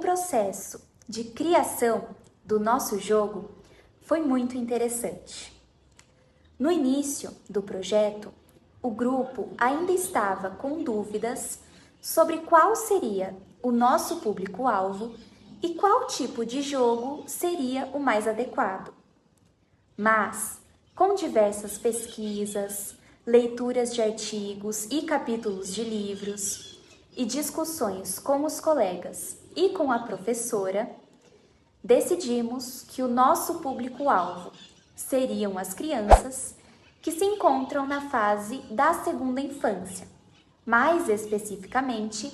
processo de criação do nosso jogo foi muito interessante. No início do projeto, o grupo ainda estava com dúvidas sobre qual seria o nosso público-alvo e qual tipo de jogo seria o mais adequado. Mas, com diversas pesquisas, leituras de artigos e capítulos de livros e discussões com os colegas e com a professora, decidimos que o nosso público-alvo seriam as crianças que se encontram na fase da segunda infância, mais especificamente,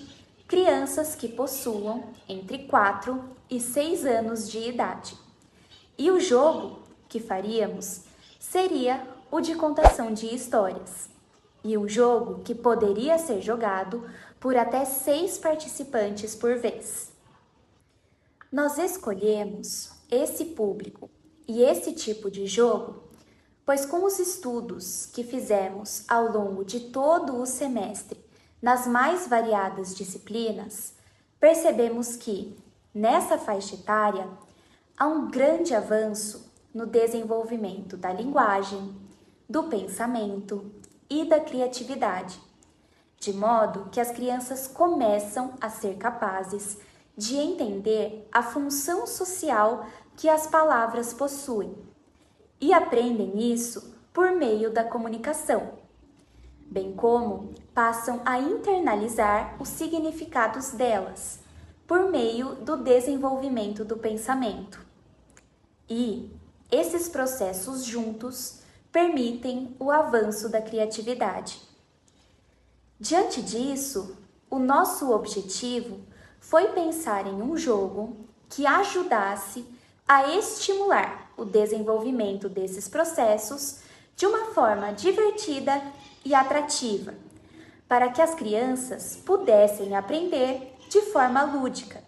crianças que possuam entre 4 e 6 anos de idade. E o jogo que faríamos seria o de contação de histórias, e um jogo que poderia ser jogado por até 6 participantes por vez. Nós escolhemos esse público e esse tipo de jogo, pois com os estudos que fizemos ao longo de todo o semestre nas mais variadas disciplinas, percebemos que, nessa faixa etária, há um grande avanço no desenvolvimento da linguagem, do pensamento e da criatividade, de modo que as crianças começam a ser capazes de entender a função social que as palavras possuem e aprendem isso por meio da comunicação, bem como passam a internalizar os significados delas por meio do desenvolvimento do pensamento. E esses processos juntos permitem o avanço da criatividade. Diante disso, o nosso objetivo foi pensar em um jogo que ajudasse a estimular o desenvolvimento desses processos de uma forma divertida e atrativa, para que as crianças pudessem aprender de forma lúdica.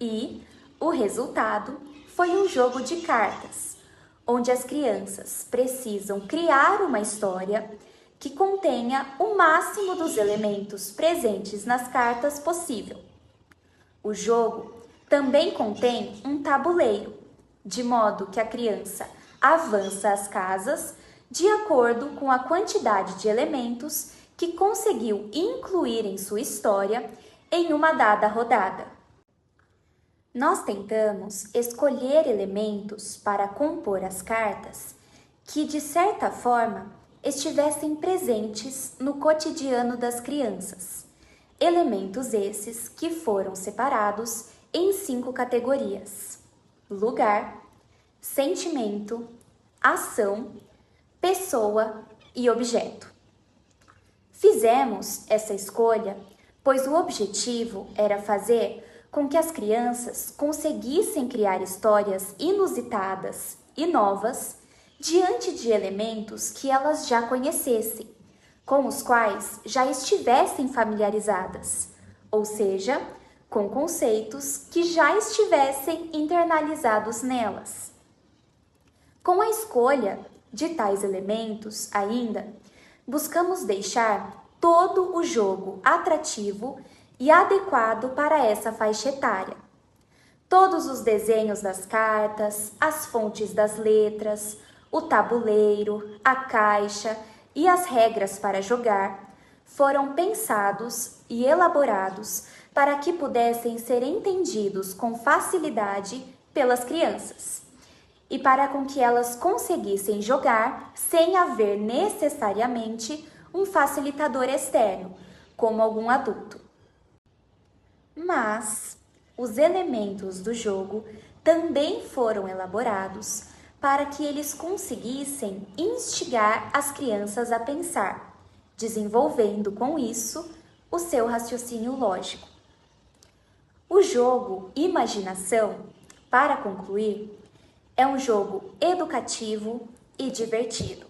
E o resultado foi um jogo de cartas, onde as crianças precisam criar uma história que contenha o máximo dos elementos presentes nas cartas possível. O jogo também contém um tabuleiro, de modo que a criança avança as casas de acordo com a quantidade de elementos que conseguiu incluir em sua história em uma dada rodada. Nós tentamos escolher elementos para compor as cartas que, de certa forma, estivessem presentes no cotidiano das crianças. Elementos esses que foram separados em 5 categorias: lugar, sentimento, ação, pessoa e objeto. Fizemos essa escolha pois o objetivo era fazer com que as crianças conseguissem criar histórias inusitadas e novas diante de elementos que elas já conhecessem, com os quais já estivessem familiarizadas, ou seja, com conceitos que já estivessem internalizados nelas. Com a escolha de tais elementos, ainda, buscamos deixar todo o jogo atrativo e adequado para essa faixa etária. Todos os desenhos das cartas, as fontes das letras, o tabuleiro, a caixa e as regras para jogar foram pensados e elaborados para que pudessem ser entendidos com facilidade pelas crianças e para com que elas conseguissem jogar sem haver necessariamente um facilitador externo, como algum adulto. Mas os elementos do jogo também foram elaborados para que eles conseguissem instigar as crianças a pensar, desenvolvendo com isso o seu raciocínio lógico. O jogo Imaginação, para concluir, é um jogo educativo e divertido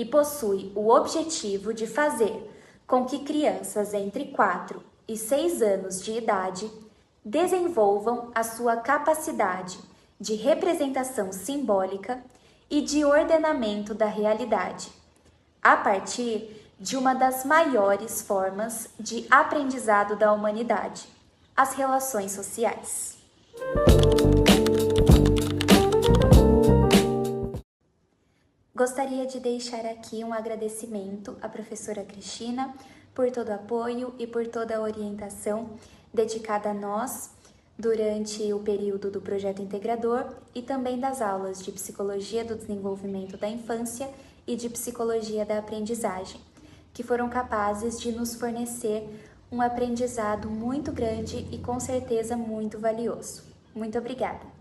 e possui o objetivo de fazer com que crianças entre 4 e 6 anos de idade desenvolvam a sua capacidade de representação simbólica e de ordenamento da realidade, a partir de uma das maiores formas de aprendizado da humanidade, as relações sociais. Gostaria de deixar aqui um agradecimento à professora Cristina por todo o apoio e por toda a orientação dedicada a nós durante o período do projeto integrador e também das aulas de Psicologia do Desenvolvimento da Infância e de Psicologia da Aprendizagem, que foram capazes de nos fornecer um aprendizado muito grande e com certeza muito valioso. Muito obrigada!